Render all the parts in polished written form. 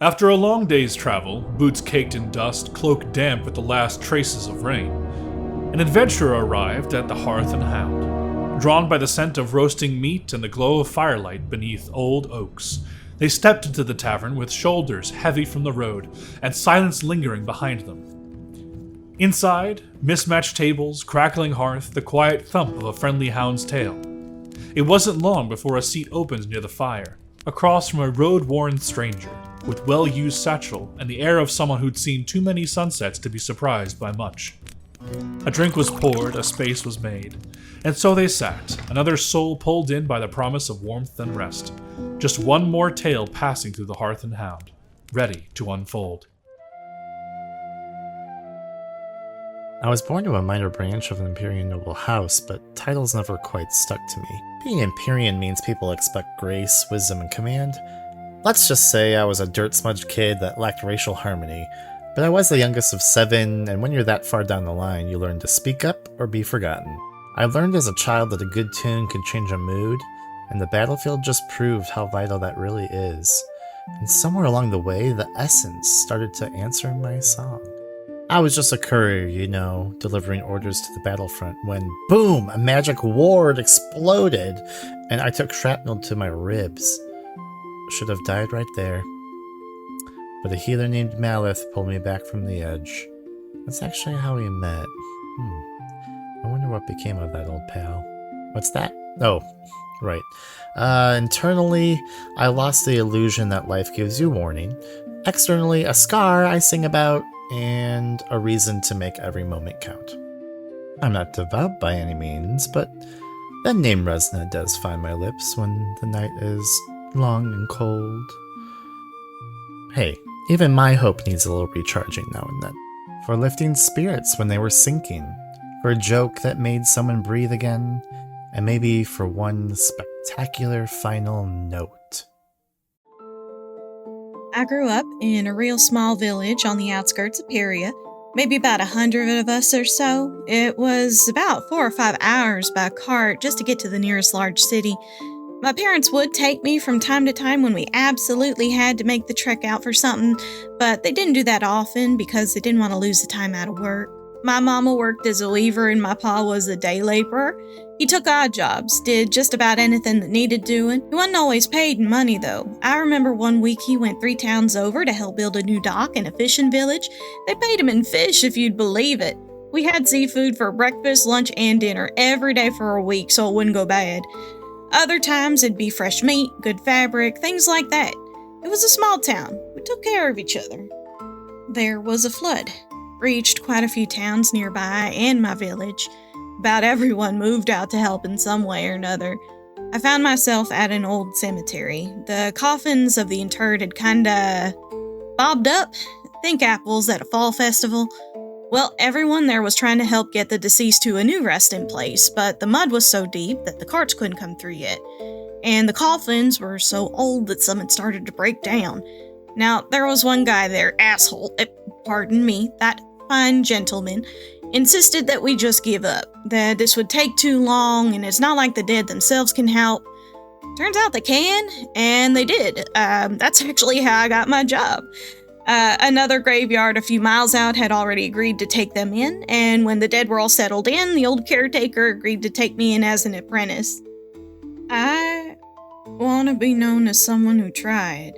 After a long day's travel, boots caked in dust, cloak damp with the last traces of rain, an adventurer arrived at the Hearth and Hound. Drawn by the scent of roasting meat and the glow of firelight beneath old oaks, they stepped into the tavern with shoulders heavy from the road and silence lingering behind them. Inside, mismatched tables, crackling hearth, the quiet thump of a friendly hound's tail. It wasn't long before a seat opened near the fire, across from a road-worn stranger, with well-used satchel and the air of someone who'd seen too many sunsets to be surprised by much. A drink was poured, a space was made, and so they sat, another soul pulled in by the promise of warmth and rest. Just one more tale passing through the Hearth and Hound, ready to unfold. I was born to a minor branch of an Empyrean noble house, but titles never quite stuck to me. Being Empyrean means people expect grace, wisdom, and command. Let's just say I was a dirt-smudged kid that lacked racial harmony, but I was the youngest of 7, and when you're that far down the line, you learn to speak up or be forgotten. I learned as a child that a good tune could change a mood, and the battlefield just proved how vital that really is. And somewhere along the way, the essence started to answer my song. I was just a courier, delivering orders to the battlefront when, boom, a magic ward exploded, and I took shrapnel to my ribs. Should have died right there. But a healer named Malith pulled me back from the edge. That's actually how we met. I wonder what became of that old pal. What's that? Oh, right. Internally, I lost the illusion that life gives you warning. Externally, a scar I sing about, and a reason to make every moment count. I'm not devout by any means, but that name Resna does find my lips when the night is long and cold. Hey, even my hope needs a little recharging now and then. For lifting spirits when they were sinking. For a joke that made someone breathe again. And maybe for one spectacular final note. I grew up in a real small village on the outskirts of Peria. Maybe about 100 of us or so. It was about 4 or 5 hours by cart just to get to the nearest large city. My parents would take me from time to time when we absolutely had to make the trek out for something, but they didn't do that often because they didn't want to lose the time out of work. My mama worked as a weaver and my pa was a day laborer. He took odd jobs, did just about anything that needed doing. He wasn't always paid in money, though. I remember one week he went 3 towns over to help build a new dock in a fishing village. They paid him in fish, if you'd believe it. We had seafood for breakfast, lunch, and dinner every day for a week so it wouldn't go bad. Other times it'd be fresh meat, good fabric, things like that. It was a small town. We took care of each other. There was a flood. Reached quite a few towns nearby and my village. About everyone moved out to help in some way or another. I found myself at an old cemetery. The coffins of the interred had kinda bobbed up. Think apples at a fall festival. Well, everyone there was trying to help get the deceased to a new resting place, but the mud was so deep that the carts couldn't come through yet. And the coffins were so old that some had started to break down. Now, there was one guy there, pardon me, that fine gentleman, insisted that we just give up, that this would take too long, and it's not like the dead themselves can help. Turns out they can, and they did. That's actually how I got my job. Another graveyard a few miles out had already agreed to take them in, and when the dead were all settled in, the old caretaker agreed to take me in as an apprentice. I want to be known as someone who tried.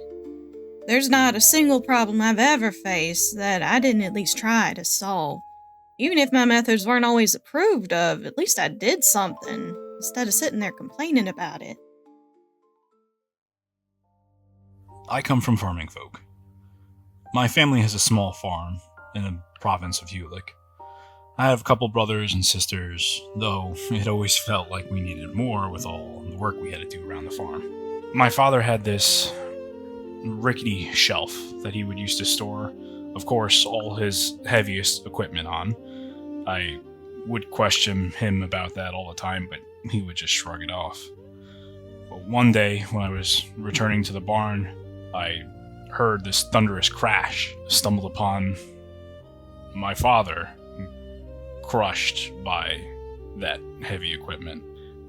There's not a single problem I've ever faced that I didn't at least try to solve. Even if my methods weren't always approved of, at least I did something, instead of sitting there complaining about it. I come from farming folk. My family has a small farm in the province of Ulick. I have a couple brothers and sisters, though it always felt like we needed more with all the work we had to do around the farm. My father had this rickety shelf that he would use to store, of course, all his heaviest equipment on. I would question him about that all the time, but he would just shrug it off. But one day, when I was returning to the barn, I heard this thunderous crash, stumbled upon my father, crushed by that heavy equipment.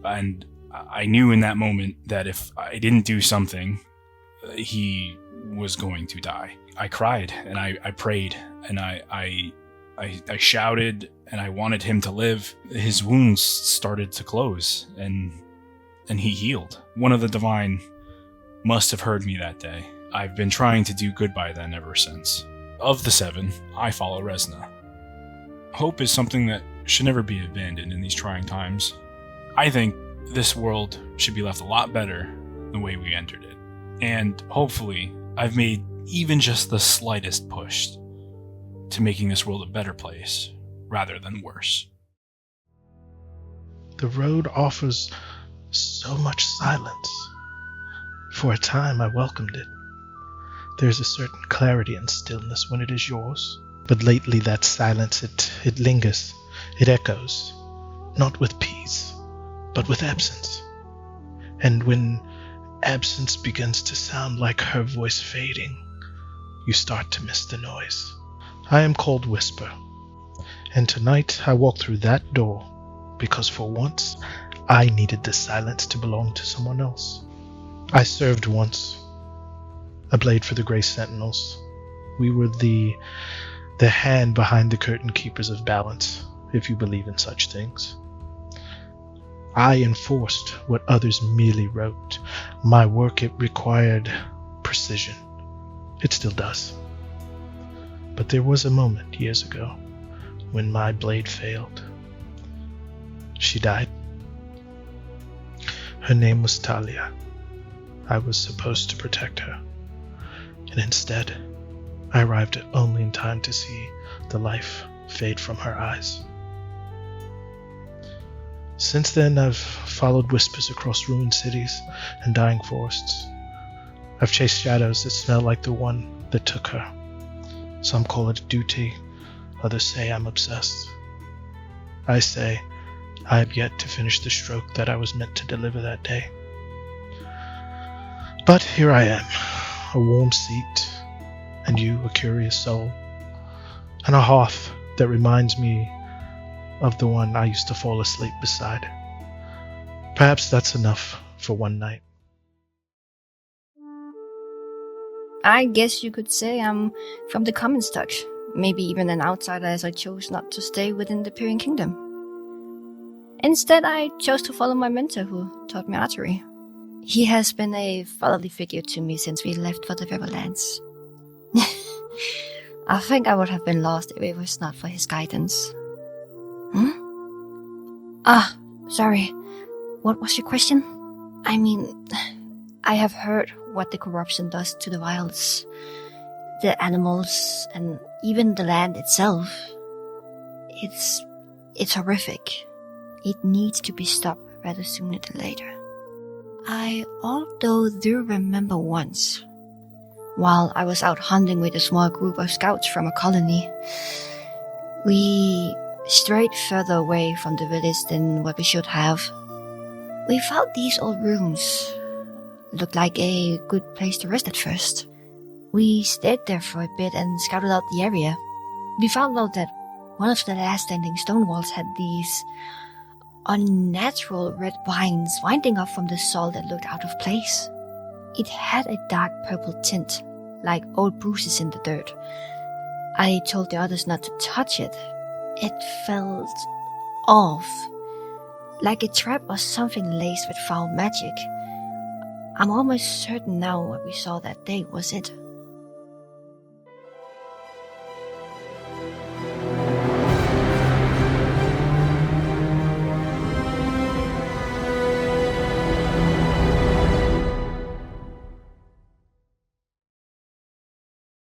And I knew in that moment that if I didn't do something, he was going to die. I cried and I prayed and I shouted and I wanted him to live. His wounds started to close and he healed. One of the divine must have heard me that day. I've been trying to do good by then ever since. Of the 7, I follow Resna. Hope is something that should never be abandoned in these trying times. I think this world should be left a lot better the way we entered it. And hopefully, I've made even just the slightest push to making this world a better place, rather than worse. The road offers so much silence. For a time, I welcomed it. There's a certain clarity and stillness when it is yours. But lately that silence, it lingers, it echoes, not with peace, but with absence. And when absence begins to sound like her voice fading, you start to miss the noise. I am called Whisper, and tonight I walk through that door because for once I needed the silence to belong to someone else. I served once. I played for the Grey Sentinels. We were the hand behind the curtain keepers of balance, if you believe in such things. I enforced what others merely wrote. My work, it required precision. It still does. But there was a moment years ago when my blade failed. She died. Her name was Talia. I was supposed to protect her. And instead, I arrived only in time to see the life fade from her eyes. Since then, I've followed whispers across ruined cities and dying forests. I've chased shadows that smell like the one that took her. Some call it duty, others say I'm obsessed. I say I have yet to finish the stroke that I was meant to deliver that day. But here I am, a warm seat, and you a curious soul, and a hearth that reminds me of the one I used to fall asleep beside. Perhaps that's enough for one night. I guess you could say I'm from the Commons Touch, maybe even an outsider as I chose not to stay within the Pyrian Kingdom. Instead, I chose to follow my mentor who taught me archery. He has been a fatherly figure to me since we left for the Riverlands. I think I would have been lost if it was not for his guidance. Sorry. What was your question? I mean, I have heard what the corruption does to the wilds, the animals, and even the land itself. It's horrific. It needs to be stopped rather sooner than later. I although do remember once, while I was out hunting with a small group of scouts from a colony, we strayed further away from the village than what we should have. We found these old ruins. Looked like a good place to rest at first. We stayed there for a bit and scouted out the area. We found out that one of the last standing stone walls had these unnatural red vines winding up from the soil that looked out of place. It had a dark purple tint, like old bruises in the dirt. I told the others not to touch it. It felt off, like a trap or something laced with foul magic. I'm almost certain now what we saw that day was it.